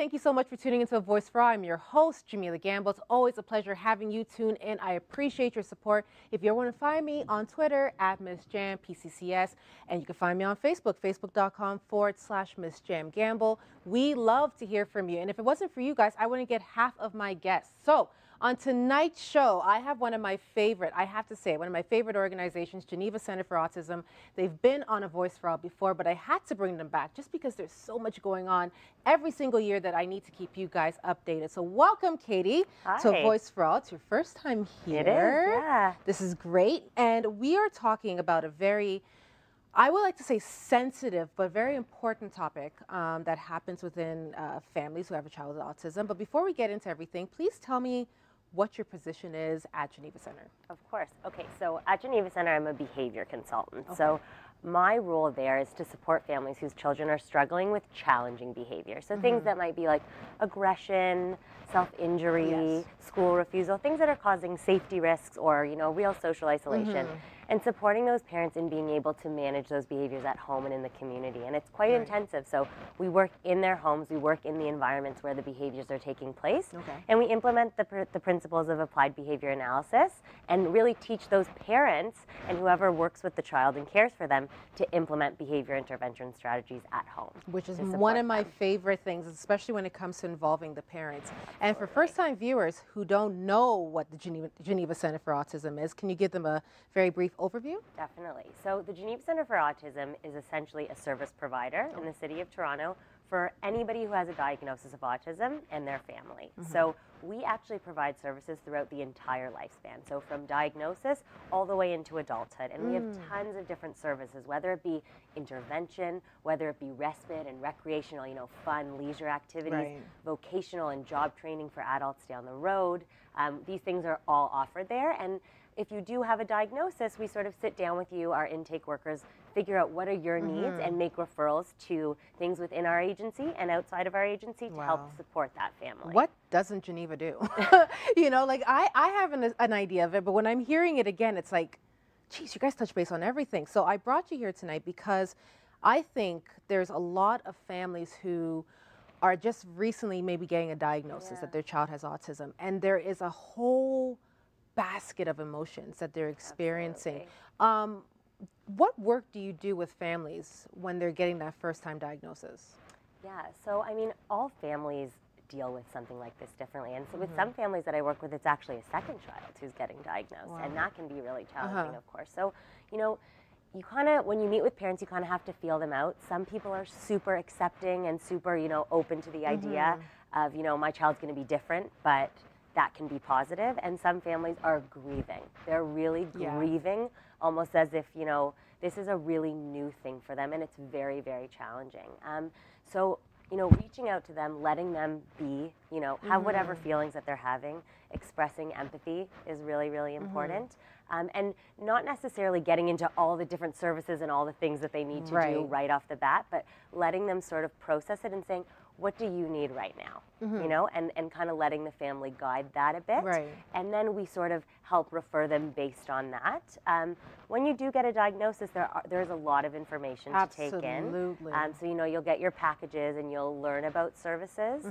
thank you so much for tuning into A Voice for All. I'm your host, Jamila Gamble. It's always a pleasure having you tune in. I appreciate your support. If you want to find me on Twitter at MissJamPCCS, and you can find me on Facebook, facebook.com/MissJamGamble. We love to hear from you. And if it wasn't for you guys, I wouldn't get half of my guests. So on tonight's show, I have one of my favorite, I have to say, one of my favorite organizations, Geneva Centre For Autism. They've been on A Voice for All before, but I had to bring them back just because there's so much going on every single year that I need to keep you guys updated. So welcome, Katie, to A Voice for All. It's your first time here. It is, yeah. This is great. And we are talking about a very, I would like to say sensitive, but very important topic that happens within families who have a child with autism. But before we get into everything, please tell me what your position is at Geneva Centre. Of course. Okay, so at Geneva Centre, I'm a behavior consultant. Okay. So my role there is to support families whose children are struggling with challenging behavior. So things that might be like aggression, self-injury, school refusal, things that are causing safety risks or, you know, real social isolation. And supporting those parents in being able to manage those behaviors at home and in the community. And it's quite intensive. So we work in their homes, we work in the environments where the behaviors are taking place. And we implement the principles of applied behavior analysis and really teach those parents and whoever works with the child and cares for them to implement behavior intervention strategies at home. Which is one of my favorite things, especially when it comes to involving the parents. And for first-time viewers who don't know what the Geneva Centre For Autism is, can you give them a very brief overview? Definitely. So the Geneva Centre For Autism is essentially a service provider in the city of Toronto for anybody who has a diagnosis of autism and their family. So we actually provide services throughout the entire lifespan. So from diagnosis all the way into adulthood. And we have tons of different services, whether it be intervention, whether it be respite and recreational, you know, fun, leisure activities, vocational and job training for adults down the road. These things are all offered there. And if you do have a diagnosis, we sort of sit down with you, our intake workers, figure out what are your needs and make referrals to things within our agency and outside of our agency to help support that family. What doesn't Geneva do? You know, like I have an idea of it, but when I'm hearing it again, it's like, geez, you guys touch base on everything. So I brought you here tonight because I think there's a lot of families who are just recently maybe getting a diagnosis that their child has autism, and there is a whole basket of emotions that they're experiencing. What work do you do with families when they're getting that first-time diagnosis? Yeah, so I mean, all families deal with something like this differently. And so with some families that I work with, it's actually a second child who's getting diagnosed. And that can be really challenging, of course. So, you know, you kind of, when you meet with parents, you kind of have to feel them out. Some people are super accepting and super, you know, open to the idea of, you know, my child's going to be different, but that can be positive. And some families are grieving. They're really grieving, almost as if, you know, this is a really new thing for them, and it's very, very challenging. So, you know, reaching out to them, letting them be, you know, have whatever feelings that they're having, expressing empathy is really, really important. And not necessarily getting into all the different services and all the things that they need to do right off the bat, but letting them sort of process it and saying, what do you need right now? You know, and kind of letting the family guide that a bit. And then we sort of help refer them based on that. When you do get a diagnosis, there's a lot of information to take in. So, you know, you'll get your packages and you'll learn about services,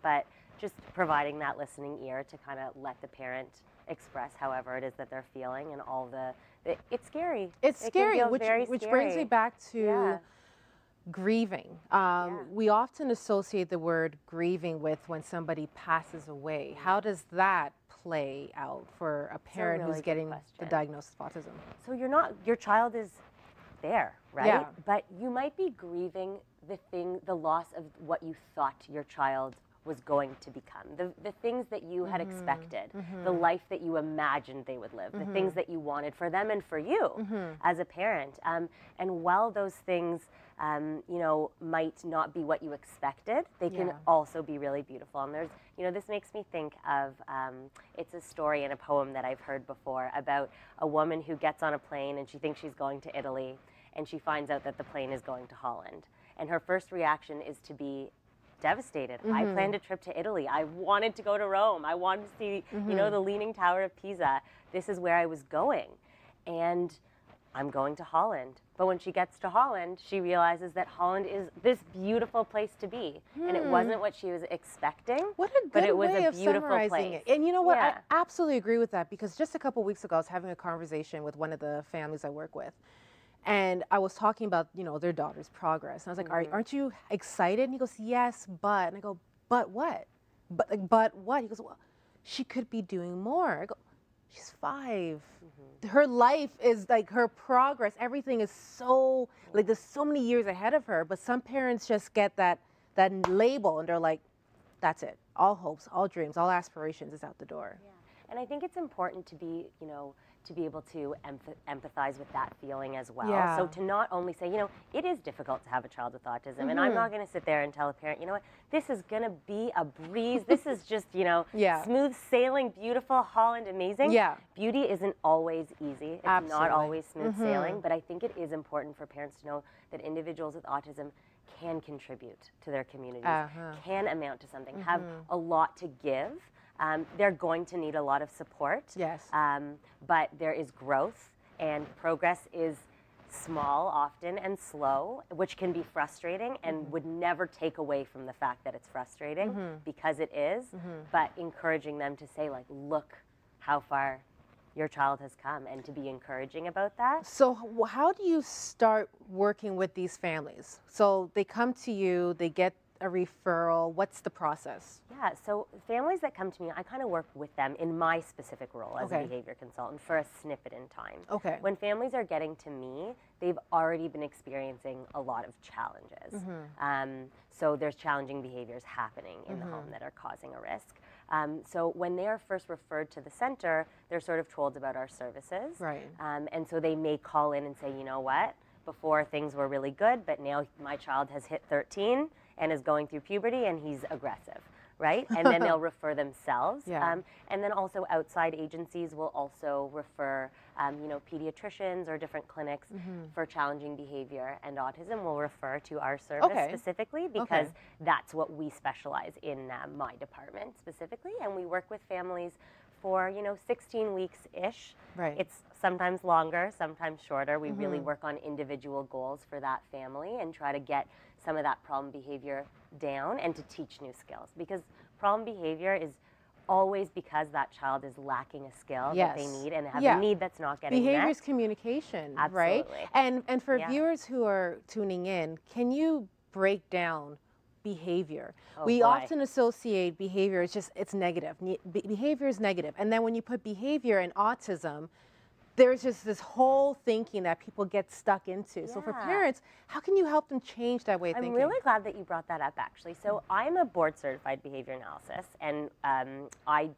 but just providing that listening ear to kind of let the parent express however it is that they're feeling and all it's scary. It's scary, which scary. brings me back to grieving. We often associate the word grieving with when somebody passes away. How does that play out for a parent who's getting the diagnosis of autism? So your child is there, right? But you might be grieving the loss of what you thought your child was going to become, the things that you had expected, the life that you imagined they would live, the things that you wanted for them and for you as a parent. And while those things, you know, might not be what you expected, they can also be really beautiful. And there's, you know, this makes me think of, it's a story in a poem that I've heard before about a woman who gets on a plane and she thinks she's going to Italy, and she finds out that the plane is going to Holland. And her first reaction is to be devastated. I planned a trip to Italy. I wanted to go to Rome. I wanted to see, you know, the Leaning Tower of Pisa. This is where I was going. And I'm going to Holland. But when she gets to Holland, she realizes that Holland is this beautiful place to be. And it wasn't what she was expecting, what a good but it was way a of beautiful summarizing place. it. And you know what? Yeah. I absolutely agree with that, because just a couple weeks ago, I was having a conversation with one of the families I work with. And I was talking about, you know, their daughter's progress. And I was like, aren't you excited? And he goes, yes, but. And I go, but what? But what? He goes, well, she could be doing more. I go, she's 5. Her life is like, her progress, everything is so, like, there's so many years ahead of her. But some parents just get that label, and they're like, that's it. All hopes, all dreams, all aspirations is out the door. Yeah. And I think it's important to be, you know, to be able to empathize with that feeling as well. Yeah. So to not only say, you know, it is difficult to have a child with autism, and I'm not going to sit there and tell a parent, you know what, this is going to be a breeze. This is just, you know, smooth sailing, beautiful, Holland, amazing. Yeah. Beauty isn't always easy. It's not always smooth sailing, but I think it is important for parents to know that individuals with autism can contribute to their communities, can amount to something, have a lot to give. They're going to need a lot of support. Yes. But there is growth, and progress is small often and slow, which can be frustrating and would never take away from the fact that it's frustrating, because it is, but encouraging them to say, like, look how far your child has come, and to be encouraging about that. So how do you start working with these families? So they come to you, they get a referral. What's the process? Yeah, so families that come to me, I kind of work with them in my specific role as a behavior consultant for a snippet in time. Okay. When families are getting to me, they've already been experiencing a lot of challenges. So there's challenging behaviors happening in the home that are causing a risk. So when they are first referred to the center, they're sort of told about our services. Right. And so they may call in and say, you know what, before things were really good, but now my child has hit 13 and is going through puberty, and he's aggressive, right? And then they'll refer themselves. Yeah. And then also outside agencies will also refer, you know, pediatricians or different clinics for challenging behavior and autism will refer to our service specifically, because that's what we specialize in, my department specifically. And we work with families for, you know, 16 weeks-ish. Right. It's sometimes longer, sometimes shorter. We really work on individual goals for that family and try to get some of that problem behavior down and to teach new skills, because problem behavior is always because that child is lacking a skill that they need and have a need that's not getting met. Behavior is communication, right? And for viewers who are tuning in, can you break down behavior? We often associate behavior, it's negative. Behavior is negative. And then when you put behavior and autism, there's just this whole thinking that people get stuck into. So for parents, how can you help them change that way of thinking? I'm really glad that you brought that up, actually. So I'm a board-certified behavior analysis, and I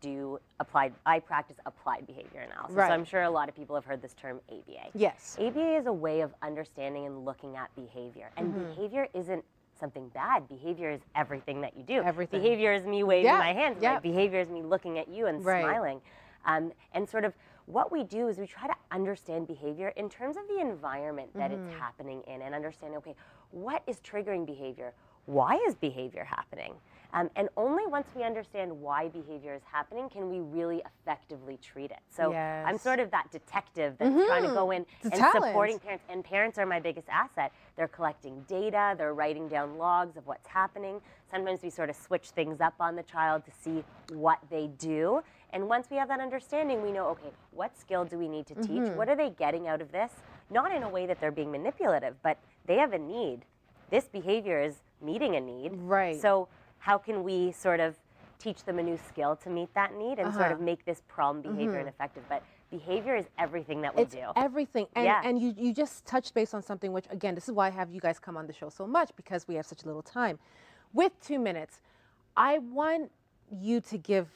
practice applied behavior analysis. Right. So I'm sure a lot of people have heard this term ABA. Yes. ABA is a way of understanding and looking at behavior. And behavior isn't something bad. Behavior is everything that you do. Everything. Behavior is me waving my hands. Yeah. Behavior is me looking at you and smiling. And sort of what we do is we try to understand behavior in terms of the environment that it's happening in, and understand, okay, what is triggering behavior? Why is behavior happening? And only once we understand why behavior is happening can we really effectively treat it. So I'm sort of that detective that's trying to go in and supporting parents. And parents are my biggest asset. They're collecting data, they're writing down logs of what's happening. Sometimes we sort of switch things up on the child to see what they do. And once we have that understanding, we know, okay, what skill do we need to teach? What are they getting out of this? Not in a way that they're being manipulative, but they have a need. This behavior is meeting a need. Right. So how can we sort of teach them a new skill to meet that need and sort of make this problem behavior ineffective? But behavior is everything that we do. It's everything. And you just touched base on something which, again, this is why I have you guys come on the show so much, because we have such little time. With 2 minutes, I want you to give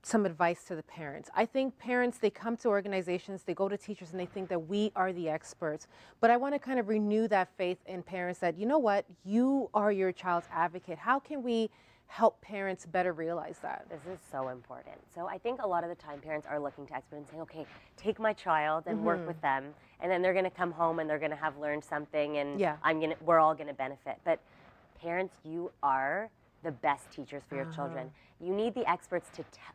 some advice to the parents. I think parents, they come to organizations, they go to teachers, and they think that we are the experts. But I want to kind of renew that faith in parents that, you know what, you are your child's advocate. How can we help parents better realize that? This is so important. So I think a lot of the time parents are looking to experts and saying, okay, take my child and work with them, and then they're going to come home and they're going to have learned something, and we're all going to benefit. But parents, you are the best teachers for your children. You need the experts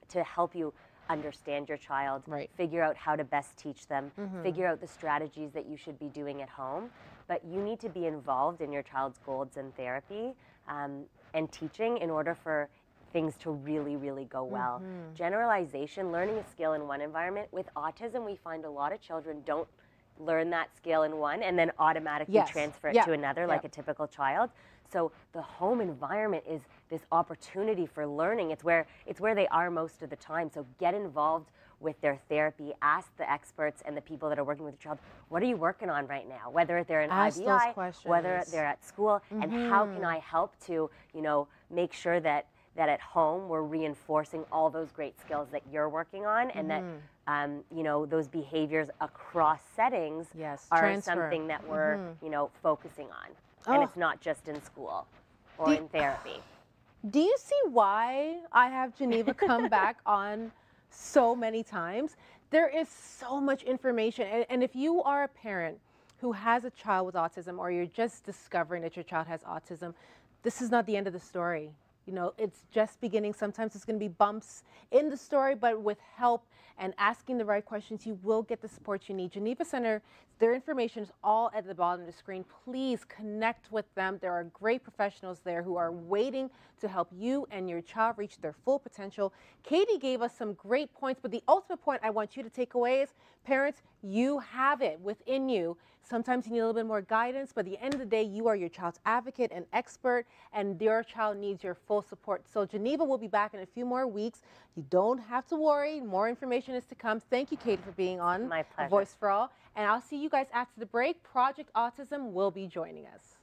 to help you understand your child, figure out how to best teach them, figure out the strategies that you should be doing at home. But you need to be involved in your child's goals and therapy and teaching in order for things to really, really go well. Generalization, learning a skill in one environment. With autism, we find a lot of children don't learn that skill in one and then automatically transfer it to another like a typical child. So the home environment is this opportunity for learning. It's where they are most of the time. So get involved with their therapy. Ask the experts and the people that are working with the child, what are you working on right now? Whether they're in IBI, whether they're at school, and how can I help to, you know, make sure that at home we're reinforcing all those great skills that you're working on, and that you know, those behaviors across settings are something that we're you know, focusing on. And it's not just in school or in therapy. Do you see why I have Geneva come back on so many times? There is so much information. And if you are a parent who has a child with autism, or you're just discovering that your child has autism, this is not the end of the story. You know, it's just beginning. Sometimes it's going to be bumps in the story, but with help and asking the right questions, you will get the support you need. Geneva Center, their information is all at the bottom of the screen. Please connect with them. There are great professionals there who are waiting to help you and your child reach their full potential. Katie gave us some great points, but the ultimate point I want you to take away is, parents, you have it within you. Sometimes you need a little bit more guidance, but at the end of the day, you are your child's advocate and expert, and your child needs your full support. So Geneva will be back in a few more weeks. You don't have to worry. More information is to come. Thank you, Katie, for being on My pleasure. Voice for All. And I'll see you guys after the break. Project Autism will be joining us.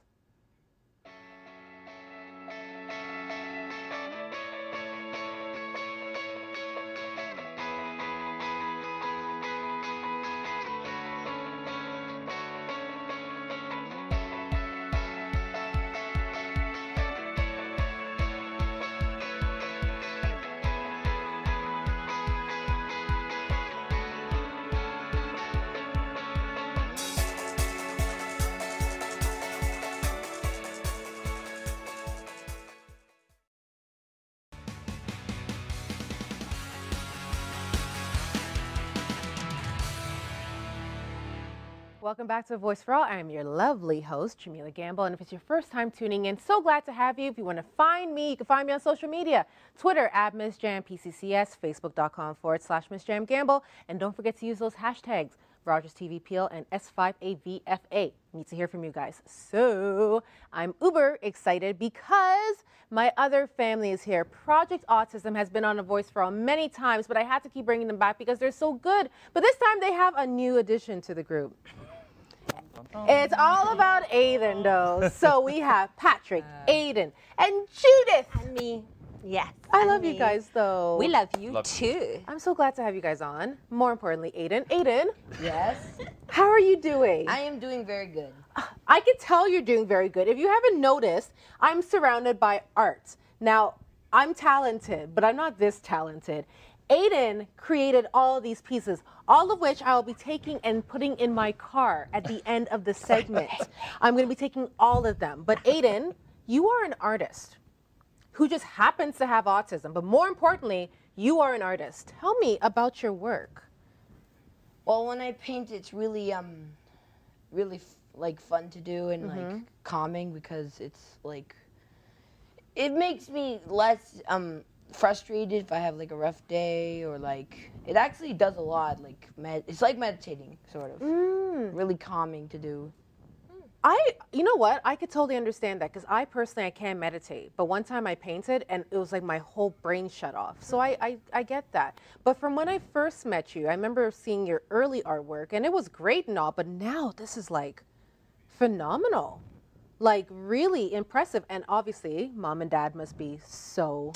Welcome back to Voice for All. I am your lovely host, Jamila Gamble. And if it's your first time tuning in, so glad to have you. If you want to find me, you can find me on social media. Twitter at MissJamPCCS, Facebook.com/MissJamGamble. And don't forget to use those hashtags, Rogers TV Peel and S5AVFA. Need to hear from you guys. So I'm uber excited because my other family is here. Project Autism has been on A Voice for All many times, but I had to keep bringing them back because they're so good. But this time they have a new addition to the group. It's all about Aiden, though. So we have Patrick, Aiden, and Judith. And me. Yes. I love you guys, though. We love you too. I'm so glad to have you guys on. More importantly, Aiden. Aiden. Yes. How are you doing? I am doing very good. I can tell you're doing very good. If you haven't noticed, I'm surrounded by art. Now, I'm talented, but I'm not this talented. Aiden created all these pieces, all of which I'll be taking and putting in my car at the end of the segment. I'm going to be taking all of them. But Aiden, you are an artist who just happens to have autism. But more importantly, you are an artist. Tell me about your work. Well, when I paint, it's really, like fun to do and like calming, because it's like, it makes me less frustrated if I have like a rough day, or like, it actually does a lot. Like, it's like meditating, sort of. Really calming to do. You know what? I could totally understand that, because I personally, I can't meditate. But one time I painted and it was like my whole brain shut off. So I get that. But from when I first met you, I remember seeing your early artwork and it was great and all, but now this is like phenomenal. Like really impressive. And obviously mom and dad must be so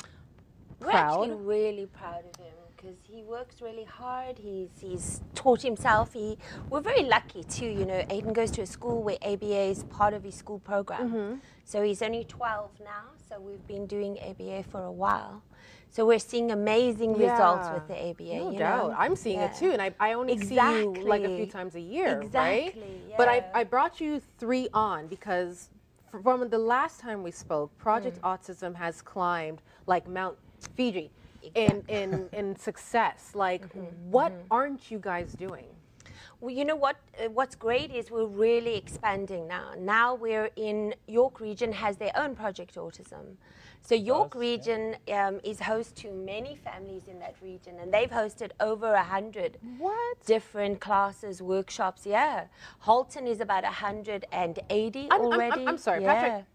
proud. We're actually really proud of him because he works really hard. He's taught himself. We're very lucky too. You know, Aiden goes to a school where ABA is part of his school program. So he's only 12 now. So we've been doing ABA for a while. So we're seeing amazing results with the ABA. No doubt. Know? I'm seeing it too, and I only see you like a few times a year, right? Yeah. But I brought you 3 on because from the last time we spoke, Project Autism has climbed like Mount Fiji. in success. Like, what aren't you guys doing? Well, you know what? What's great is we're really expanding now. Now we're in York Region has their own Project Autism. So York Region is host to many families in that region, and they've hosted over 100 different classes, workshops. Yeah, Halton is about 180 already. I'm sorry, Patrick.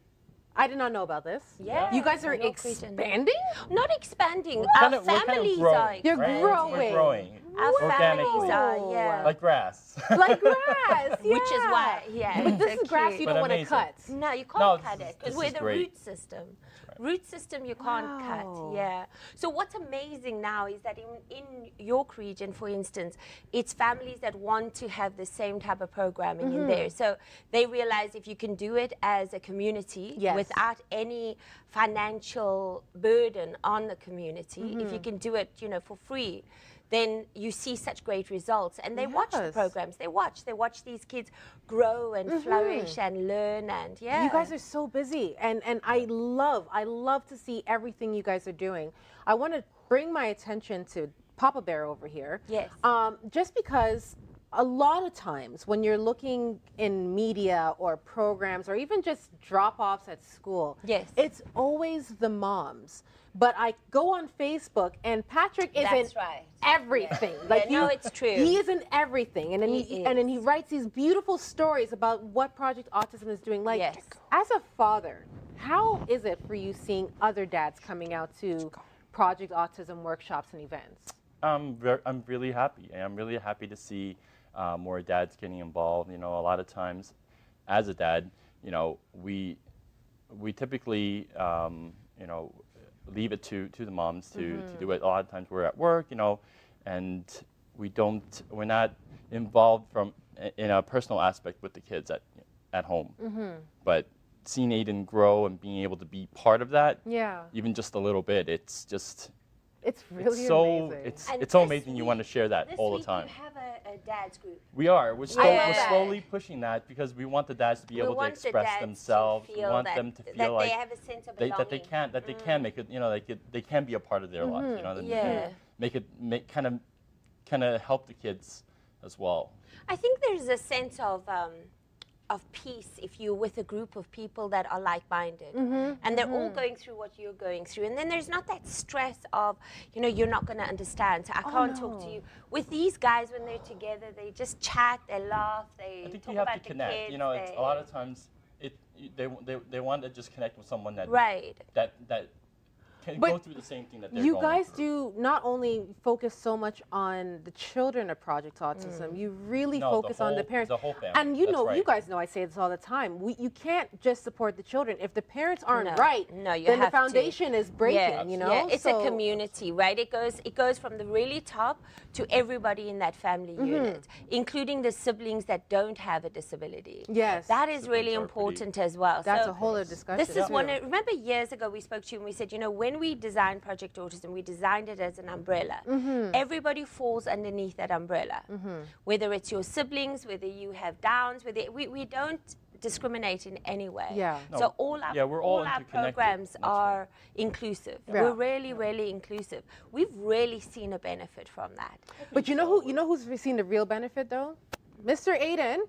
I did not know about this. Yeah. You guys are expanding? Not expanding. Our families are. You're right? growing. We're growing. Our families are, yeah. Like grass. Like grass, yeah. Which is why, yeah. But this is grass you don't want to cut. No, you can't cut it because we're the great. root system. Root system you can't cut, yeah. So what's amazing now is that in York Region, for instance, it's families that want to have the same type of programming in there. So they realize if you can do it as a community without any financial burden on the community, if you can do it, you know, for free, then you see such great results. And they watch the programs. They watch these kids grow and flourish and learn, and You guys are so busy, and I love to see everything you guys are doing. I want to bring my attention to Papa Bear over here. Yes. Just because a lot of times when you're looking in media or programs or even just drop-offs at school, it's always the moms. But I go on Facebook and Patrick is in everything. Like no, it's true. He is in everything, and then he writes these beautiful stories about what Project Autism is doing. Like, as a father, how is it for you seeing other dads coming out to Project Autism workshops and events? I'm really happy. I'm really happy to see more dads getting involved. You know, a lot of times, as a dad, you know, we typically, you know, leave it to the moms to do it. A lot of times we're at work, you know, and we're not involved in a personal aspect with the kids at home. But seeing Aiden grow and being able to be part of that, even just a little bit, it's really amazing. It's so amazing. You want to share that all the time. This week you have a dad's group. We are. We're slowly pushing that because we want the dads to be able to express themselves. We want them to feel like they have a sense of belonging. that they can make it. You know, they can be a part of their life. You know, kind of help the kids as well. I think there's a sense of peace if you're with a group of people that are like-minded and they're all going through what you're going through, and then there's not that stress of, you know, you're not going to understand, so I can't talk to you. With these guys, when they're together, they just chat, they laugh, they I think talk you have about to connect. kids, you know, it's a lot of times they want to just connect with someone that that can go through the same thing that they're going through. You guys do not only focus so much on the children of Project Autism, you really focus on the parents. The whole family. And you know, you guys know I say this all the time. You can't just support the children. If the parents aren't right, then the foundation is breaking, you know? Yeah, it's a community, right? It goes from the really top to everybody in that family unit, including the siblings that don't have a disability. Yes. That is really important as well. That's a whole other discussion. This is one, remember years ago we spoke to you and we said, you know, when we designed Project Autism, we designed it as an umbrella. Everybody falls underneath that umbrella. Whether it's your siblings, whether you have Downs, we don't discriminate in any way. So all our programs are inclusive. We're really, really inclusive. We've really seen a benefit from that. But you know who's seen the real benefit though? Mr. Aiden.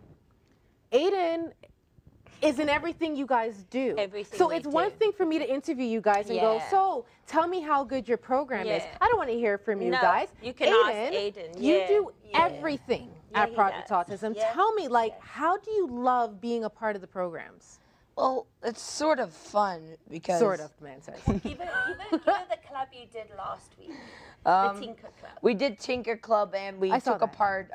Aiden is in everything you guys do. So it's one thing for me to interview you guys and go, so tell me how good your program is. I don't want to hear from you guys. You can ask Aiden. You do everything at Project Autism. Tell me, like, how do you love being a part of the programs? Well, it's sort of fun because... Sort of, man says. Give it the club you did last week, the Tinker Club. We did Tinker Club and we took apart...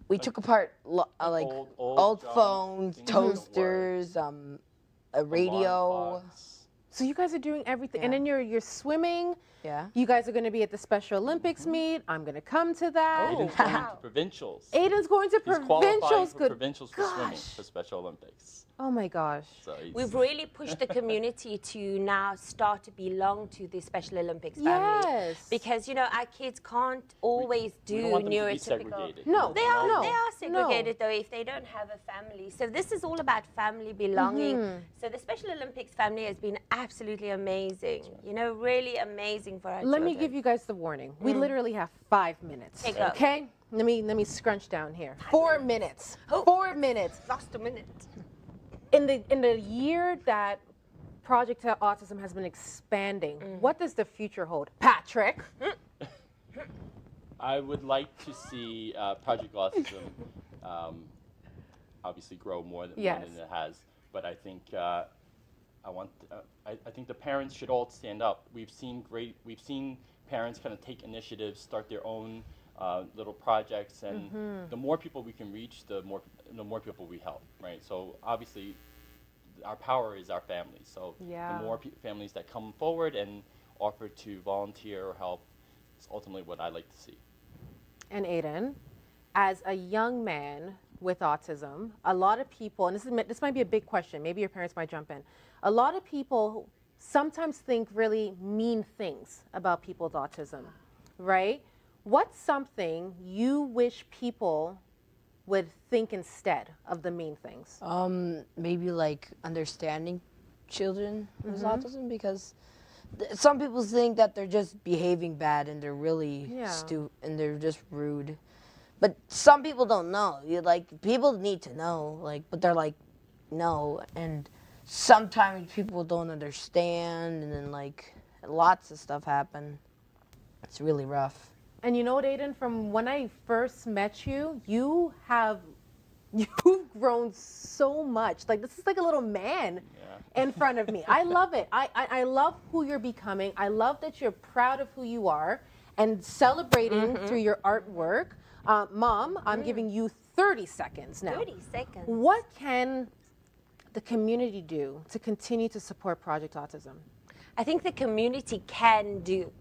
we took apart like old phones, toasters, a radio. So you guys are doing everything, and then you're swimming. You guys are going to be at the Special Olympics meet. I'm going to come to that. Aiden's going to provincials. Aiden's going to provincials. For provincials for swimming for Special Olympics. Oh my gosh. So we've really pushed the community to now start to belong to the Special Olympics family. Because, you know, our kids can't always do neurotypical. No, they are segregated though if they don't have a family. So this is all about family belonging. So the Special Olympics family has been absolutely amazing. You know, really amazing for our Let me children. give you guys the warning. We literally have 5 minutes. Okay, go. Okay? Let me scrunch down here. 4 minutes. Oh. 4 minutes. Lost a minute. In the year that Project Autism has been expanding, what does the future hold? Patrick? I would like to see Project Autism obviously grow more than Yes. it has, but I think I think the parents should all stand up. We've seen parents kind of take initiatives, start their own little projects, and the more people we can reach, the more people we help, right? So obviously, our power is our families. So Yeah. the more families that come forward and offer to volunteer or help is ultimately what I like to see. And Aiden, as a young man with autism, a lot of people, and this might be a big question, maybe your parents might jump in. A lot of people sometimes think really mean things about people with autism, right? What's something you wish people would think instead of the mean things? Maybe like understanding children with autism, because some people think that they're just behaving bad and they're really and they're just rude. But some people don't know. People need to know, but they're like, no. And sometimes people don't understand, and then lots of stuff happen. It's really rough. And you know what, Aiden, from when I first met you, you've grown so much. Like, this is like a little man in front of me. I love it. I love who you're becoming. I love that you're proud of who you are and celebrating through your artwork. Mom, I'm giving you 30 seconds now. 30 seconds. What can the community do to continue to support Project Autism? I think the community can do.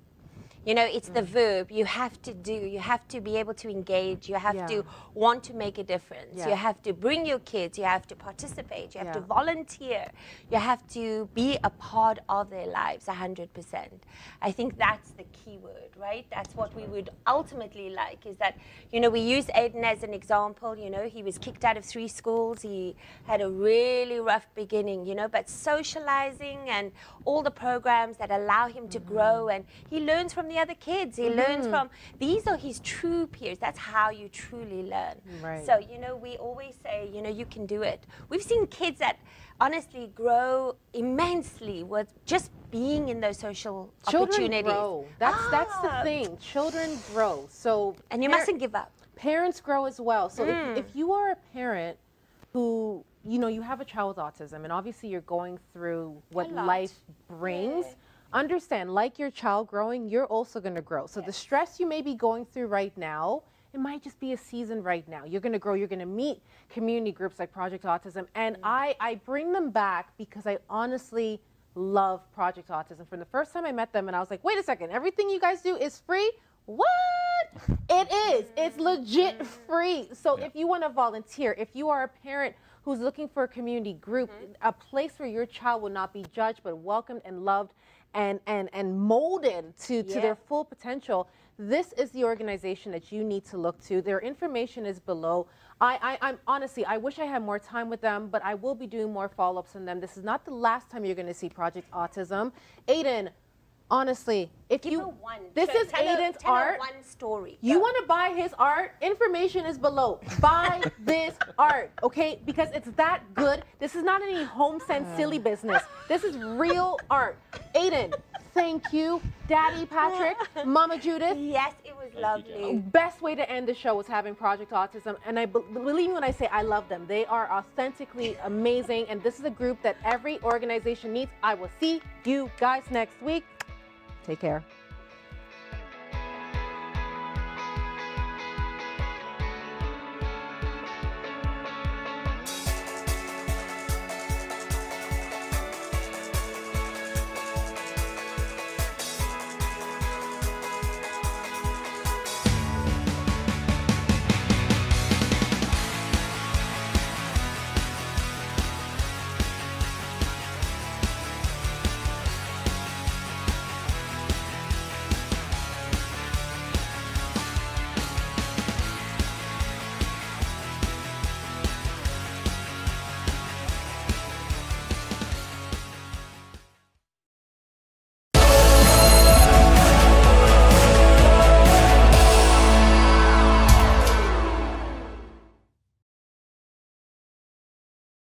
You know, it's the verb. You have to do. You have to be able to engage. You have to want to make a difference. You have to bring your kids. You have to participate. You have to volunteer. You have to be a part of their lives 100%. I think that's the key word, right? That's what we would ultimately like, is that, you know, we use Aiden as an example. You know, he was kicked out of 3 schools. He had a really rough beginning, you know, but socializing and all the programs that allow him to grow, and he learns from the other kids. He learns from, these are his true peers. That's how you truly learn. Right. So, you know, we always say, you know, you can do it. We've seen kids that honestly grow immensely with just being in those social opportunities. Grow. That's the thing. Children grow. So, and you mustn't give up. Parents grow as well. So if you are a parent who, you know, you have a child with autism, and obviously you're going through what life brings, understand, like your child growing, you're also going to grow. So the stress you may be going through right now, it might just be a season right now. You're going to grow. You're going to meet community groups like Project Autism. And I bring them back because I honestly love Project Autism. From the first time I met them, and I was like, wait a second, everything you guys do is free? What? It is. It's legit free. So if you want to volunteer, if you are a parent who's looking for a community group, a place where your child will not be judged but welcomed and loved and molded to their full potential, this is the organization that you need to look to. Their information is below. I'm honestly, I wish I had more time with them, but I will be doing more follow-ups on them. This is not the last time you're going to see Project Autism. Aiden, honestly, if Give you, her one. this is Aiden's tell her art. one story. You want to buy his art? Information is below. Buy this art, okay? Because it's that good. This is not any home send silly business. This is real art. Aiden, thank you. Daddy Patrick, Mama Judith. Yes, it was lovely. Best way to end the show was having Project Autism. And I believe me when I say I love them. They are authentically amazing. And this is a group that every organization needs. I will see you guys next week. Take care.